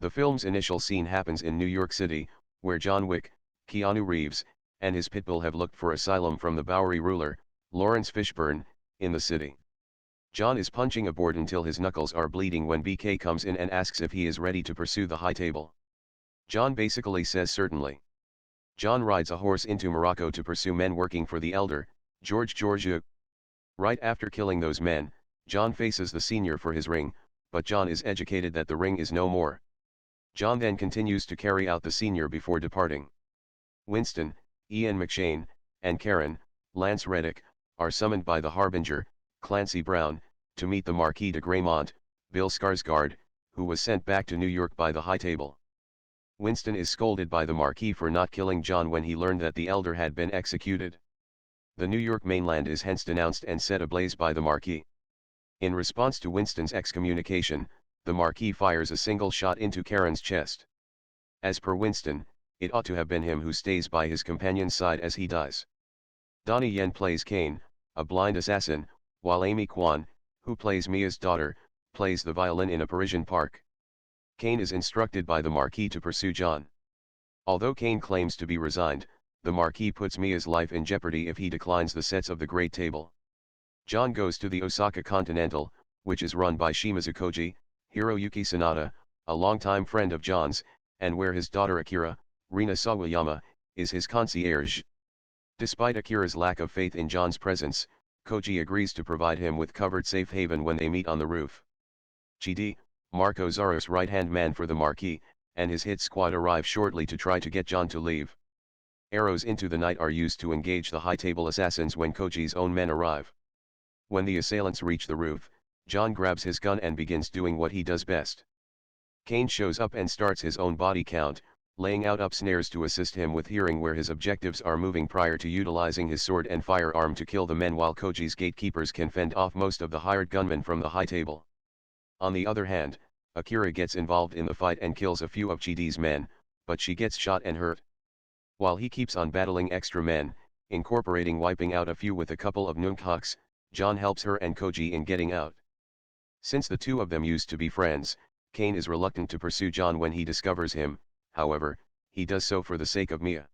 The film's initial scene happens in New York City, where John Wick, Keanu Reeves, and his pitbull have looked for asylum from the Bowery ruler, Lawrence Fishburne, in the city. John is punching a board until his knuckles are bleeding when BK comes in and asks if he is ready to pursue the high table. John basically says certainly. John rides a horse into Morocco to pursue men working for the elder, George Georgiou. Right after killing those men, John faces the senior for his ring, but John is educated that the ring is no more. John then continues to carry out the senior before departing. Winston, Ian McShane, and Karen, Lance Reddick, are summoned by the Harbinger, Clancy Brown, to meet the Marquis de Gramont, Bill Skarsgård, who was sent back to New York by the High Table. Winston is scolded by the Marquis for not killing John when he learned that the elder had been executed. The New York mainland is hence denounced and set ablaze by the Marquis. In response to Winston's excommunication, the Marquis fires a single shot into Karen's chest. As per Winston, it ought to have been him who stays by his companion's side as he does. Donnie Yen plays Kane, a blind assassin, while Amy Kwan, who plays Mia's daughter, plays the violin in a Parisian park. Kane is instructed by the Marquis to pursue John. Although Kane claims to be resigned, the Marquis puts Mia's life in jeopardy if he declines the sets of the Great Table. John goes to the Osaka Continental, which is run by Shimizu Koji, Hiroyuki Sanada, a longtime friend of John's, and where his daughter Akira, Rina Sawayama, is his concierge. Despite Akira's lack of faith in John's presence, Koji agrees to provide him with covered safe haven when they meet on the roof. GD, Marco Zaro's right-hand man for the Marquis, and his hit squad arrive shortly to try to get John to leave. Arrows into the night are used to engage the high table assassins when Koji's own men arrive. When the assailants reach the roof, John grabs his gun and begins doing what he does best. Kane shows up and starts his own body count, laying out snares to assist him with hearing where his objectives are moving prior to utilizing his sword and firearm to kill the men, while Koji's gatekeepers can fend off most of the hired gunmen from the high table. On the other hand, Akira gets involved in the fight and kills a few of Chidi's men, but she gets shot and hurt. While he keeps on battling extra men, incorporating wiping out a few with a couple of nunchucks, John helps her and Koji in getting out. Since the two of them used to be friends, Kane is reluctant to pursue John when he discovers him. However, he does so for the sake of Mia.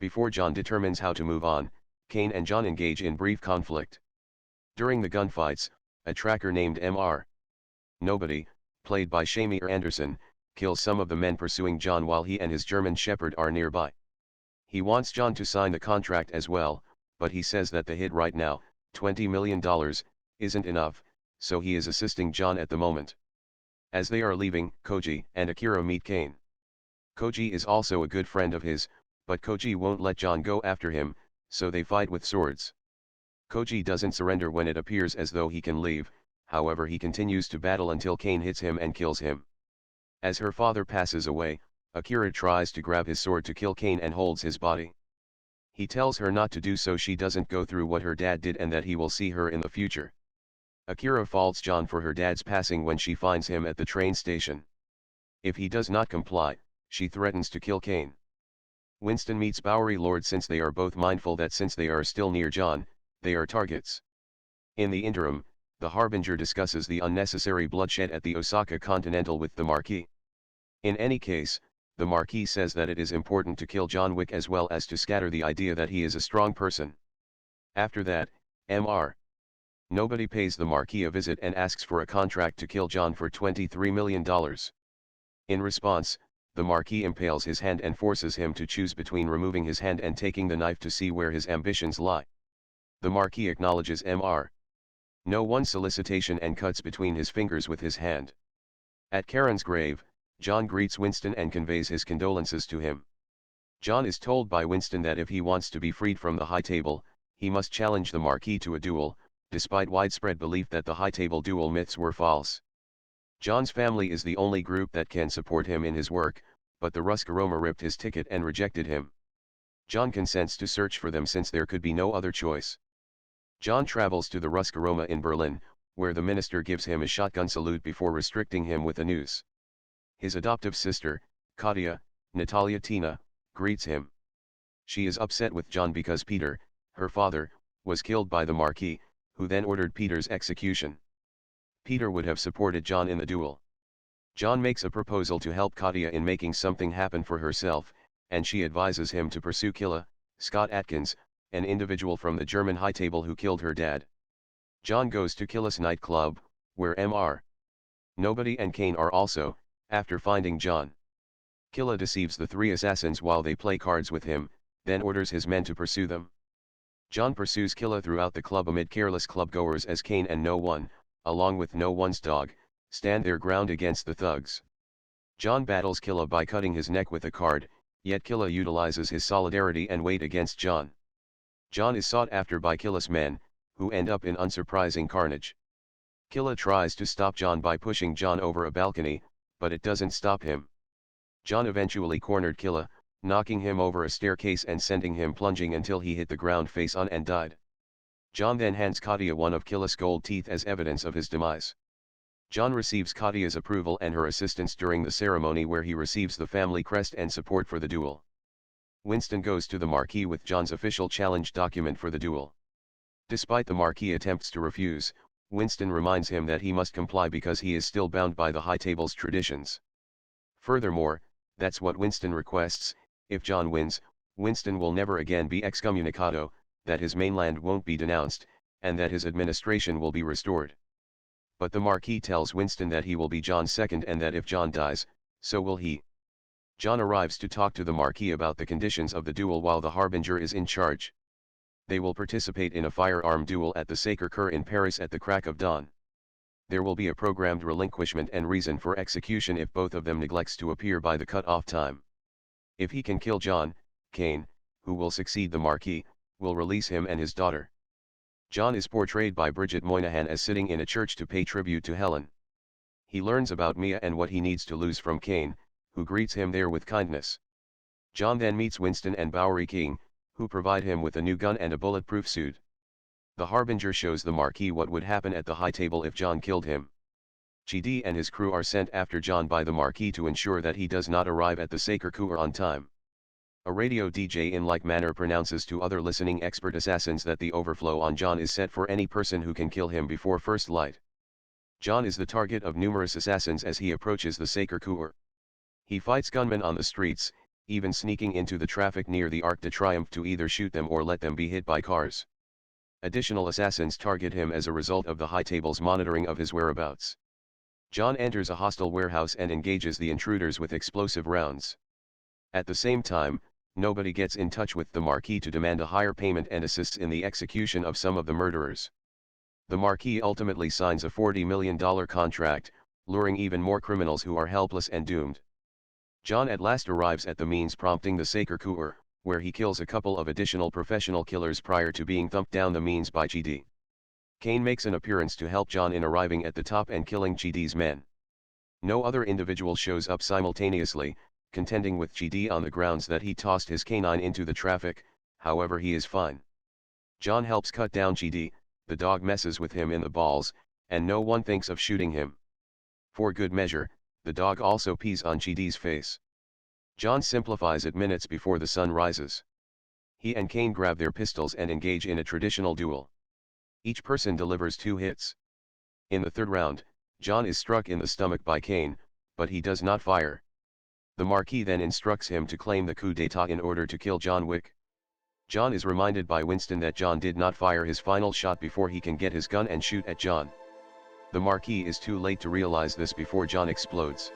Before John determines how to move on, Kane and John engage in brief conflict. During the gunfights, a tracker named Mr. Nobody, played by Shamir Anderson, kills some of the men pursuing John while he and his German shepherd are nearby. He wants John to sign the contract as well, but he says that the hit right now, $20 million, isn't enough, so he is assisting John at the moment. As they are leaving, Koji and Akira meet Kane. Koji is also a good friend of his, but Koji won't let John go after him, so they fight with swords. Koji doesn't surrender when it appears as though he can leave, however he continues to battle until Kane hits him and kills him. As her father passes away, Akira tries to grab his sword to kill Kane and holds his body. He tells her not to do so she doesn't go through what her dad did and that he will see her in the future. Akira faults John for her dad's passing when she finds him at the train station. If he does not comply, she threatens to kill Kane. Winston meets Bowery Lord since they are both mindful that since they are still near John, they are targets. In the interim, the Harbinger discusses the unnecessary bloodshed at the Osaka Continental with the Marquis. In any case, the Marquis says that it is important to kill John Wick as well as to scatter the idea that he is a strong person. After that, Mr. Nobody pays the Marquis a visit and asks for a contract to kill John for $23 million. In response, the Marquis impales his hand and forces him to choose between removing his hand and taking the knife to see where his ambitions lie. The Marquis acknowledges Mr. No one's solicitation and cuts between his fingers with his hand. At Karen's grave, John greets Winston and conveys his condolences to him. John is told by Winston that if he wants to be freed from the high table, he must challenge the Marquis to a duel, despite widespread belief that the high table duel myths were false. John's family is the only group that can support him in his work, but the Ruskaroma ripped his ticket and rejected him. John consents to search for them since there could be no other choice. John travels to the Ruskaroma in Berlin, where the minister gives him a shotgun salute before restricting him with a noose. His adoptive sister, Katya, Natalia Tina, greets him. She is upset with John because Peter, her father, was killed by the Marquis, who then ordered Peter's execution. Peter would have supported John in the duel. John makes a proposal to help Katia in making something happen for herself, and she advises him to pursue Killa, Scott Atkins, an individual from the German high table who killed her dad. John goes to Killa's nightclub, where Mr. Nobody and Kane are also, after finding John. Killa deceives the three assassins while they play cards with him, then orders his men to pursue them. John pursues Killa throughout the club amid careless clubgoers as Kane and No One, along with No One's dog, stand their ground against the thugs. John battles Killa by cutting his neck with a card, yet Killa utilizes his solidarity and weight against John. John is sought after by Killa's men, who end up in unsurprising carnage. Killa tries to stop John by pushing John over a balcony, but it doesn't stop him. John eventually cornered Killa, knocking him over a staircase and sending him plunging until he hit the ground face on and died. John then hands Katia one of Killa's gold teeth as evidence of his demise. John receives Katia's approval and her assistance during the ceremony, where he receives the family crest and support for the duel. Winston goes to the Marquis with John's official challenge document for the duel. Despite the Marquis attempts to refuse, Winston reminds him that he must comply because he is still bound by the high table's traditions. Furthermore, that's what Winston requests: if John wins, Winston will never again be excommunicado, that his mainland won't be denounced, and that his administration will be restored. But the Marquis tells Winston that he will be John's second and that if John dies, so will he. John arrives to talk to the Marquis about the conditions of the duel while the Harbinger is in charge. They will participate in a firearm duel at the Sacre-Cœur in Paris at the crack of dawn. There will be a programmed relinquishment and reason for execution if both of them neglects to appear by the cut-off time. If he can kill John, Kane, who will succeed the Marquis, will release him and his daughter. John is portrayed by Bridget Moynihan as sitting in a church to pay tribute to Helen. He learns about Mia and what he needs to lose from Kane, who greets him there with kindness. John then meets Winston and Bowery King, who provide him with a new gun and a bulletproof suit. The Harbinger shows the Marquis what would happen at the high table if John killed him. GD and his crew are sent after John by the Marquis to ensure that he does not arrive at the Sacre-Cœur on time. A radio DJ in like manner pronounces to other listening expert assassins that the overflow on John is set for any person who can kill him before first light. John is the target of numerous assassins as he approaches the Sacre-Cœur. He fights gunmen on the streets, even sneaking into the traffic near the Arc de Triomphe to either shoot them or let them be hit by cars. Additional assassins target him as a result of the high table's monitoring of his whereabouts. John enters a hostile warehouse and engages the intruders with explosive rounds. At the same time, Nobody gets in touch with the Marquis to demand a higher payment and assists in the execution of some of the murderers. The Marquis ultimately signs a $40 million contract, luring even more criminals who are helpless and doomed. John at last arrives at the means prompting the Sacre-Cœur, where he kills a couple of additional professional killers prior to being thumped down the means by GD. Kane makes an appearance to help John in arriving at the top and killing GD's men. No other individual shows up simultaneously, contending with GD on the grounds that he tossed his canine into the traffic. However, he is fine. John helps cut down GD, the dog messes with him in the balls, and no one thinks of shooting him. For good measure, the dog also pees on GD's face. John simplifies it minutes before the sun rises. He and Kane grab their pistols and engage in a traditional duel. Each person delivers 2 hits. In the third round, John is struck in the stomach by Kane, but he does not fire. The Marquis then instructs him to claim the coup d'état in order to kill John Wick. John is reminded by Winston that John did not fire his final shot before he can get his gun and shoot at John. The Marquis is too late to realize this before John explodes.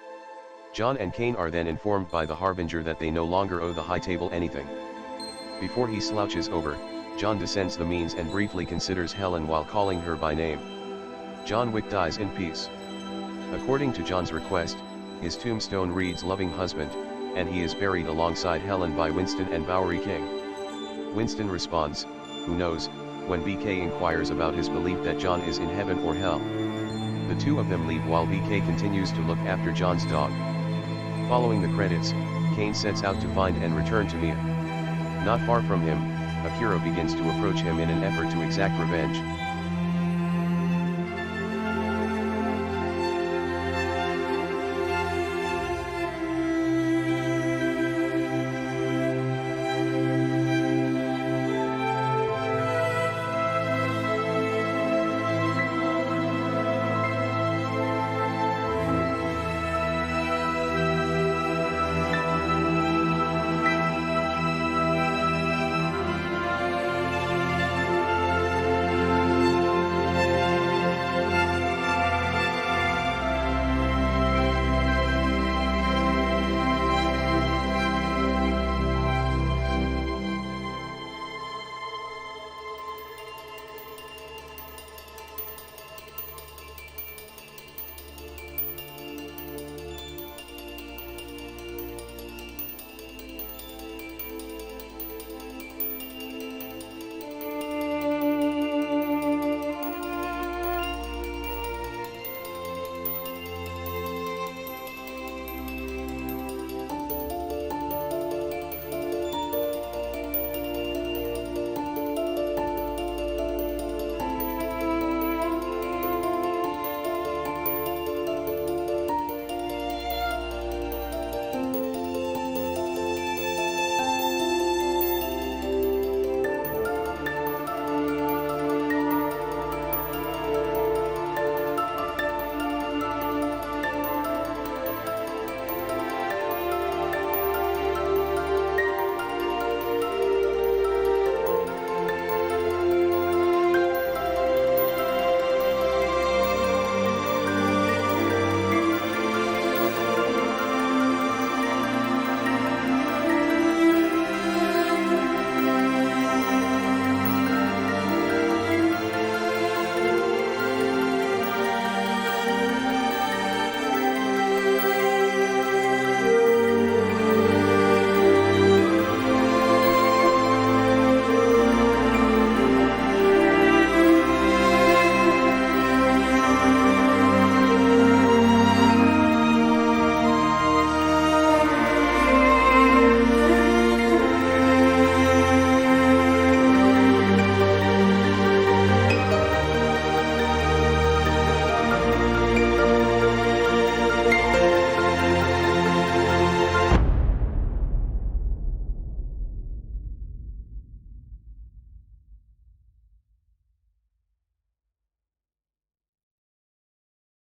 John and Kane are then informed by the Harbinger that they no longer owe the high table anything. Before he slouches over, John descends the means and briefly considers Helen while calling her by name. John Wick dies in peace. According to John's request, his tombstone reads "Loving Husband," and he is buried alongside Helen by Winston and Bowery King. Winston responds, "Who knows," when BK inquires about his belief that John is in heaven or hell. The two of them leave while BK continues to look after John's dog. Following the credits, Kane sets out to find and return to Mia. Not far from him, Akira begins to approach him in an effort to exact revenge.